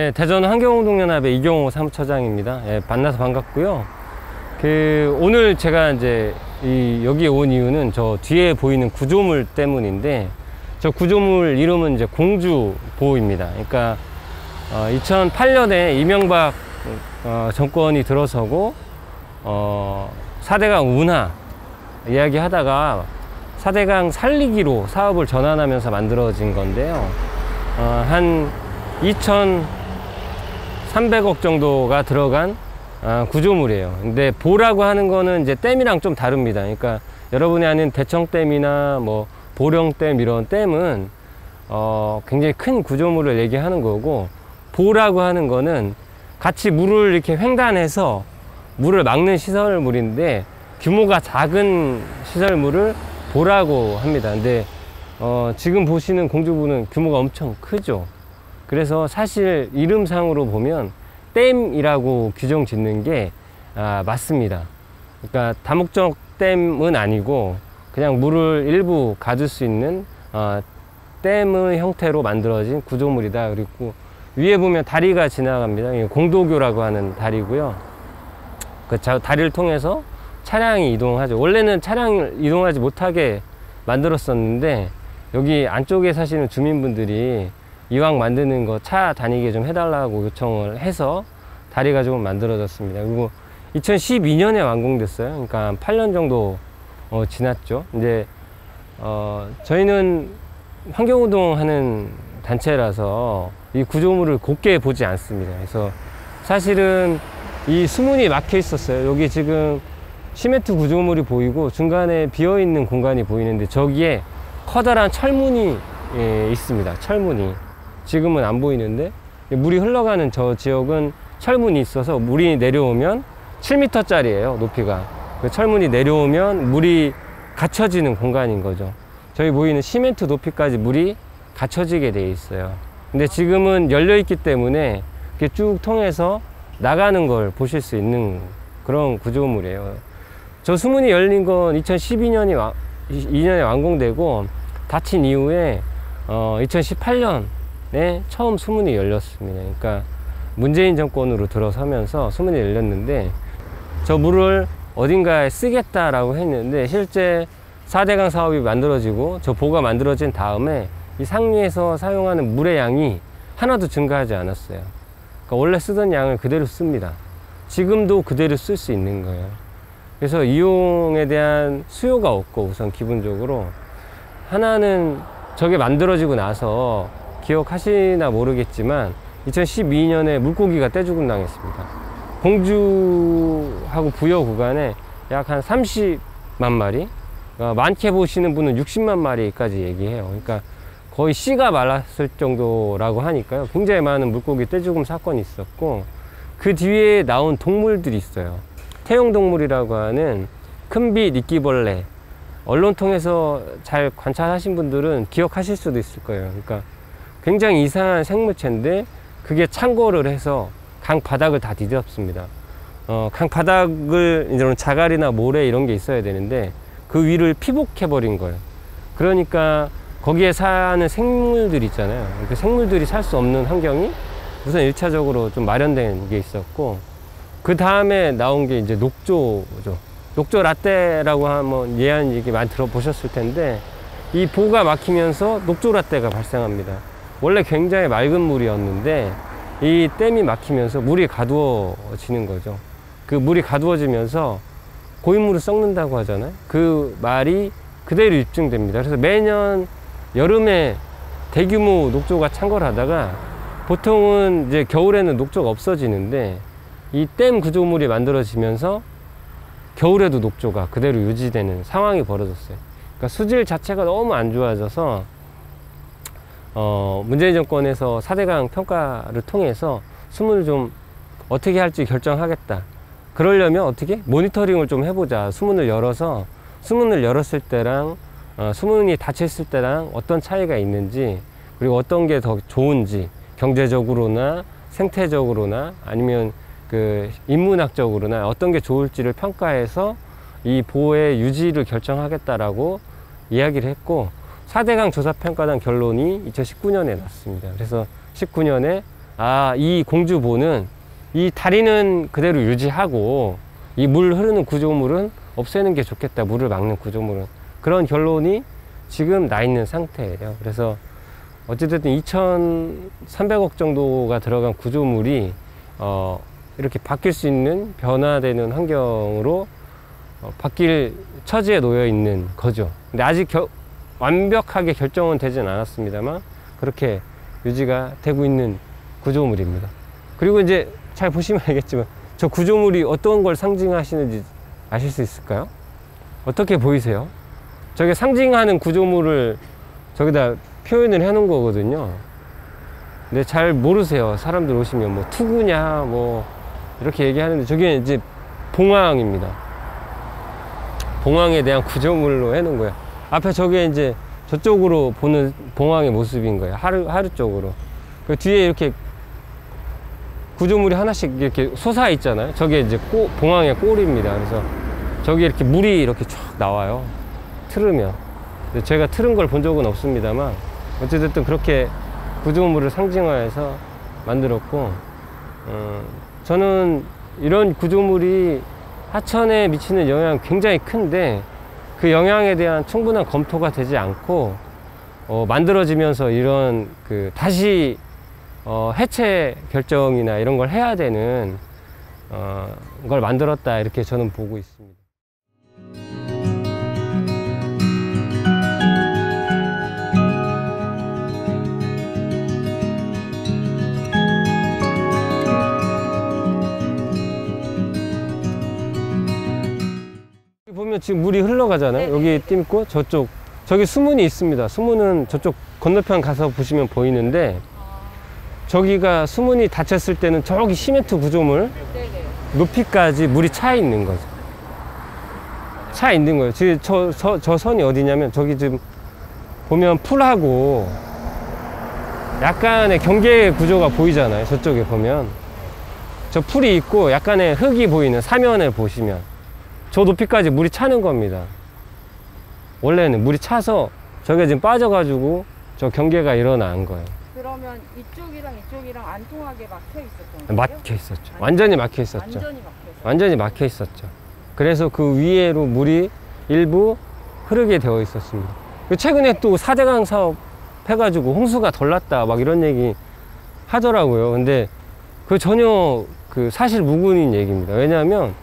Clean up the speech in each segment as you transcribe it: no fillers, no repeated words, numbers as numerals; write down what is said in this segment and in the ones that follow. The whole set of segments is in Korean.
네, 대전 환경운동연합의 이경호 사무처장입니다. 예, 만나서 반갑고요. 오늘 제가 이제 여기에 온 이유는 저 뒤에 보이는 구조물 때문인데, 저 구조물 이름은 이제 공주보호입니다. 그러니까 2008년에 이명박 정권이 들어서고 4대강 운하 이야기하다가 4대강 살리기로 사업을 전환하면서 만들어진 건데요. 한 2,300억 정도가 들어간 구조물이에요. 근데 보라고 하는 거는 이제 댐이랑 좀 다릅니다. 그러니까 여러분이 아는 대청댐이나 뭐 보령댐 이런 댐은 굉장히 큰 구조물을 얘기하는 거고, 보라고 하는 거는 같이 물을 이렇게 횡단해서 물을 막는 시설물인데, 규모가 작은 시설물을 보라고 합니다. 근데 지금 보시는 공주보는 규모가 엄청 크죠. 그래서 사실 이름상으로 보면 댐이라고 규정 짓는 게 맞습니다. 그러니까 다목적 댐은 아니고 그냥 물을 일부 가둘 수 있는 댐의 형태로 만들어진 구조물이다. 그리고 위에 보면 다리가 지나갑니다. 공도교라고 하는 다리고요. 그 다리를 통해서 차량이 이동하죠. 원래는 차량을 이동하지 못하게 만들었었는데, 여기 안쪽에 사시는 주민분들이 이왕 만드는 거 차 다니게 좀 해달라고 요청을 해서 다리가 조금 만들어졌습니다. 그리고 2012년에 완공됐어요. 그러니까 한 8년 정도 지났죠. 이제 저희는 환경운동 하는 단체라서 이 구조물을 곱게 보지 않습니다. 그래서 사실은 이 수문이 막혀 있었어요. 여기 지금 시멘트 구조물이 보이고 중간에 비어있는 공간이 보이는데, 저기에 커다란 철문이 있습니다. 철문이 지금은 안 보이는데, 물이 흘러가는 저 지역은 철문이 있어서 물이 내려오면 7m 짜리예요, 높이가. 그 철문이 내려오면 물이 갇혀지는 공간인 거죠. 저희 보이는 시멘트 높이까지 물이 갇혀지게 돼 있어요. 근데 지금은 열려 있기 때문에 이렇게 쭉 통해서 나가는 걸 보실 수 있는 그런 구조물이에요. 저 수문이 열린 건 2012년에 완공되고, 닫힌 이후에 2018년에 처음 수문이 열렸습니다. 그러니까 문재인 정권으로 들어서면서 수문이 열렸는데, 저 물을 어딘가에 쓰겠다라고 했는데, 실제 4대강 사업이 만들어지고 저 보가 만들어진 다음에 이 상류에서 사용하는 물의 양이 하나도 증가하지 않았어요. 그러니까 원래 쓰던 양을 그대로 씁니다. 지금도 그대로 쓸 수 있는 거예요. 그래서 이용에 대한 수요가 없고, 우선 기본적으로 하나는 저게 만들어지고 나서 기억하시나 모르겠지만 2012년에 물고기가 떼죽음 당했습니다. 공주하고 부여 구간에 약 한 30만 마리, 많게 보시는 분은 60만 마리까지 얘기해요. 그러니까 거의 씨가 말랐을 정도라고 하니까요. 굉장히 많은 물고기 떼죽음 사건이 있었고, 그 뒤에 나온 동물들이 있어요. 태용동물이라고 하는 큰빛 이끼벌레, 언론 통해서 잘 관찰하신 분들은 기억하실 수도 있을 거예요. 그러니까 굉장히 이상한 생물체인데, 그게 창궐을 해서 강 바닥을 다 뒤덮습니다. 강 바닥을 이런 자갈이나 모래 이런 게 있어야 되는데 그 위를 피복해 버린 거예요. 그러니까 거기에 사는 생물들 있잖아요. 그 생물들이 살 수 없는 환경이 우선 1차적으로 좀 마련된 게 있었고, 그 다음에 나온 게 이제 녹조죠. 녹조 라떼라고 한번 예한 얘기 많이 들어보셨을 텐데, 이 보가 막히면서 녹조 라떼가 발생합니다. 원래 굉장히 맑은 물이었는데 이 댐이 막히면서 물이 가두어지는 거죠. 그 물이 가두어지면서 고인물을 썩는다고 하잖아요. 그 말이 그대로 입증됩니다. 그래서 매년 여름에 대규모 녹조가 창궐하다가 보통은 이제 겨울에는 녹조가 없어지는데, 이 댐 구조물이 만들어지면서 겨울에도 녹조가 그대로 유지되는 상황이 벌어졌어요. 그러니까 수질 자체가 너무 안 좋아져서 문재인 정권에서 4대강 평가를 통해서 수문을 좀 어떻게 할지 결정하겠다. 그러려면 어떻게? 모니터링을 좀 해보자. 수문을 열어서, 수문을 열었을 때랑 수문이 닫혔을 때랑 어떤 차이가 있는지, 그리고 어떤 게 더 좋은지, 경제적으로나 생태적으로나 아니면 그 인문학적으로나 어떤 게 좋을지를 평가해서 이 보호의 유지를 결정하겠다라고 이야기를 했고, 4대강 조사평가단 결론이 2019년에 났습니다. 그래서 19년에 이 공주보는 이 다리는 그대로 유지하고 이 물 흐르는 구조물은 없애는 게 좋겠다. 물을 막는 구조물은. 그런 결론이 지금 나 있는 상태예요. 그래서 어찌됐든 2,300억 정도가 들어간 구조물이 이렇게 바뀔 수 있는 변화되는 환경으로 바뀔 처지에 놓여 있는 거죠. 근데 아직 완벽하게 결정은 되진 않았습니다만 그렇게 유지가 되고 있는 구조물입니다. 그리고 이제 잘 보시면 알겠지만 저 구조물이 어떤 걸 상징하시는지 아실 수 있을까요? 어떻게 보이세요? 저게 상징하는 구조물을 저기다 표현을 해 놓은 거거든요. 근데 잘 모르세요. 사람들 오시면 뭐 투구냐 뭐 이렇게 얘기하는데 저게 이제 봉황입니다. 봉황에 대한 구조물로 해 놓은 거예요. 앞에 저게 이제 저쪽으로 보는 봉황의 모습인 거예요. 하루 쪽으로. 그 뒤에 이렇게 구조물이 하나씩 이렇게 솟아 있잖아요. 저게 이제 봉황의 꼴입니다. 그래서 저기 이렇게 물이 이렇게 쫙 나와요. 틀으면. 제가 틀은 걸 본 적은 없습니다만 어쨌든 그렇게 구조물을 상징화해서 만들었고, 저는 이런 구조물이 하천에 미치는 영향이 굉장히 큰데 그 영향에 대한 충분한 검토가 되지 않고 만들어지면서 이런 다시 해체 결정이나 이런 걸 해야 되는 걸 만들었다, 이렇게 저는 보고 있습니다. 보면 지금 물이 흘러가잖아요. 네. 여기 띠 있고 저기 수문이 있습니다. 수문은 저쪽 건너편 가서 보시면 보이는데, 저기가 수문이 닫혔을 때는 저기 시멘트 구조물 높이까지 물이 차 있는 거죠. 차 있는 거예요. 지금 저 선이 어디냐면 저기 지금 보면 풀하고 약간의 경계 구조가 보이잖아요. 저쪽에 보면 저 풀이 있고 약간의 흙이 보이는 사면을 보시면 저 높이까지 물이 차는 겁니다. 원래는 물이 차서 저게 지금 빠져가지고 저 경계가 일어난 거예요. 그러면 이쪽이랑 이쪽이랑 안 통하게 막혀 있었던 거예요? 막혀 있었죠. 완전히 막혀 있었죠. 완전히 막혀 있었죠. 그래서 그 위에로 물이 일부 흐르게 되어 있었습니다. 최근에 또 4대강 사업 해가지고 홍수가 덜 났다 막 이런 얘기 하더라고요. 근데 그 전혀 사실 무근인 얘기입니다. 왜냐하면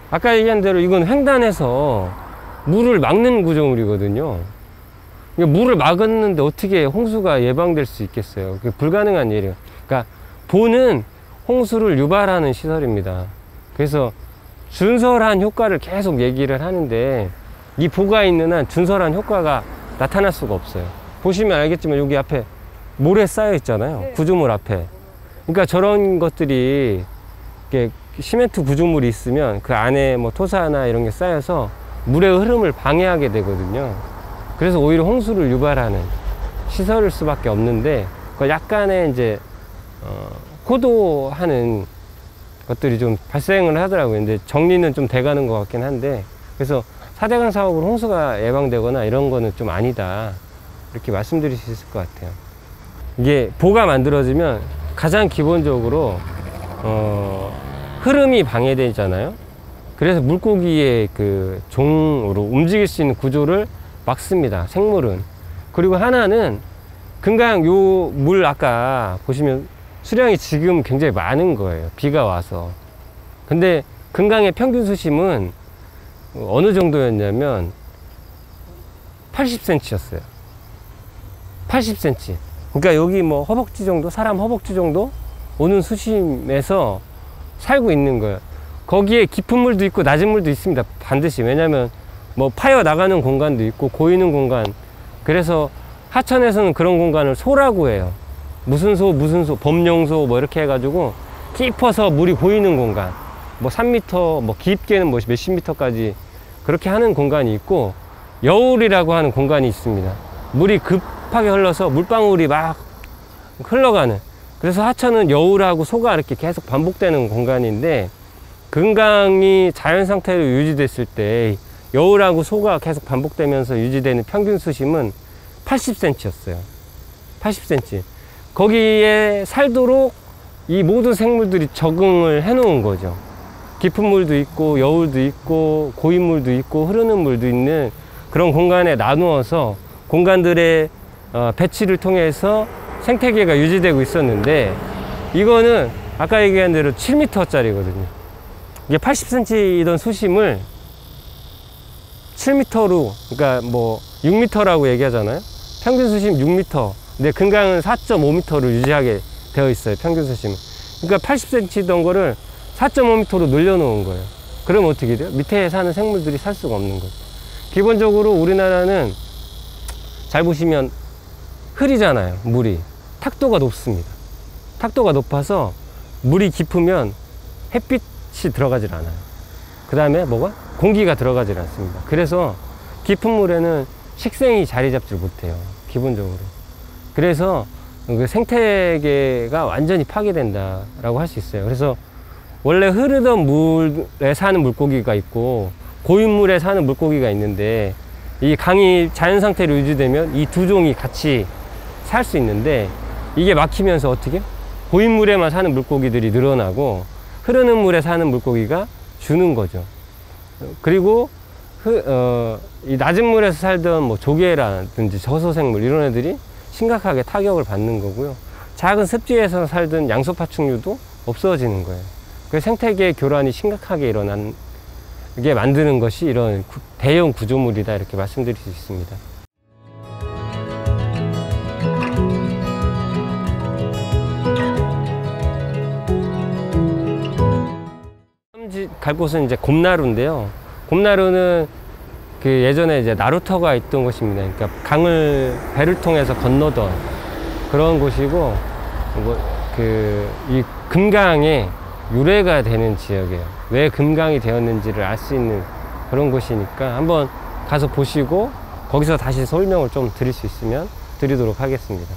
아까 얘기한 대로 이건 횡단해서 물을 막는 구조물이거든요. 물을 막았는데 어떻게 홍수가 예방될 수 있겠어요? 그게 불가능한 일이에요. 그러니까 보는 홍수를 유발하는 시설입니다. 그래서 준설한 효과를 계속 얘기를 하는데 이 보가 있는 한 준설한 효과가 나타날 수가 없어요. 보시면 알겠지만 여기 앞에 모래 쌓여 있잖아요. 네. 구조물 앞에. 그러니까 저런 것들이 이렇게 시멘트 구조물이 있으면 그 안에 뭐 토사나 이런 게 쌓여서 물의 흐름을 방해하게 되거든요. 그래서 오히려 홍수를 유발하는 시설일 수밖에 없는데, 약간의 이제 호도하는 것들이 좀 발생을 하더라고요. 근데 정리는 좀 돼가는 것 같긴 한데, 그래서 4대강 사업으로 홍수가 예방되거나 이런 거는 좀 아니다, 이렇게 말씀드릴 수 있을 것 같아요. 이게 보가 만들어지면 가장 기본적으로 흐름이 방해되잖아요. 그래서 물고기의 종으로 움직일 수 있는 구조를 막습니다, 생물은. 그리고 하나는 금강 요 물 아까 보시면 수량이 지금 굉장히 많은 거예요, 비가 와서. 근데 금강의 평균 수심은 어느 정도였냐면 80cm였어요. 80cm. 그러니까 여기 뭐 허벅지 정도, 사람 허벅지 정도 오는 수심에서 살고 있는 거예요. 거기에 깊은 물도 있고 낮은 물도 있습니다, 반드시. 왜냐면 뭐 파여 나가는 공간도 있고 고이는 공간. 그래서 하천에서는 그런 공간을 소라고 해요. 무슨 소, 범용소 뭐 이렇게 해가지고 깊어서 물이 고이는 공간, 뭐 3m, 뭐 깊게는 뭐 몇십 미터까지 그렇게 하는 공간이 있고, 여울이라고 하는 공간이 있습니다. 물이 급하게 흘러서 물방울이 막 흘러가는. 그래서 하천은 여울하고 소가 이렇게 계속 반복되는 공간인데, 금강이 자연 상태로 유지됐을 때 여울하고 소가 계속 반복되면서 유지되는 평균 수심은 80cm였어요. 80cm. 거기에 살도록 이 모든 생물들이 적응을 해 놓은 거죠. 깊은 물도 있고 여울도 있고 고인 물도 있고 흐르는 물도 있는 그런 공간에 나누어서 공간들의 배치를 통해서 생태계가 유지되고 있었는데, 이거는 아까 얘기한 대로 7m 짜리거든요. 이게 80cm이던 수심을 7m로, 그러니까 뭐 6m라고 얘기하잖아요. 평균 수심 6m. 근데 금강은 4.5m를 유지하게 되어 있어요. 평균 수심은. 그러니까 80cm던 거를 4.5m로 늘려놓은 거예요. 그럼 어떻게 돼요? 밑에 사는 생물들이 살 수가 없는 거죠. 기본적으로 우리나라는 잘 보시면 흐리잖아요. 물이 탁도가 높습니다. 탁도가 높아서 물이 깊으면 햇빛이 들어가질 않아요. 그 다음에 뭐가? 공기가 들어가질 않습니다. 그래서 깊은 물에는 식생이 자리 잡지 못해요. 기본적으로. 그래서 그 생태계가 완전히 파괴된다라고 할 수 있어요. 그래서 원래 흐르던 물에 사는 물고기가 있고 고인물에 사는 물고기가 있는데, 이 강이 자연 상태로 유지되면 이 두 종이 같이 살 수 있는데, 이게 막히면서 어떻게? 고인물에만 사는 물고기들이 늘어나고 흐르는 물에 사는 물고기가 주는 거죠. 그리고 이 낮은 물에서 살던 뭐 조개라든지 저소생물 이런 애들이 심각하게 타격을 받는 거고요. 작은 습지에서 살던 양소파충류도 없어지는 거예요. 그 생태계 교란이 심각하게 일어나게 만드는 것이 이런 대형 구조물이다, 이렇게 말씀드릴 수 있습니다. 갈 곳은 이제 곰나루인데요. 곰나루는 그 예전에 이제 나루터가 있던 곳입니다. 그러니까 강을 배를 통해서 건너던 그런 곳이고, 이 금강의 유래가 되는 지역이에요. 왜 금강이 되었는지를 알 수 있는 그런 곳이니까 한번 가서 보시고 거기서 다시 설명을 좀 드릴 수 있으면 드리도록 하겠습니다.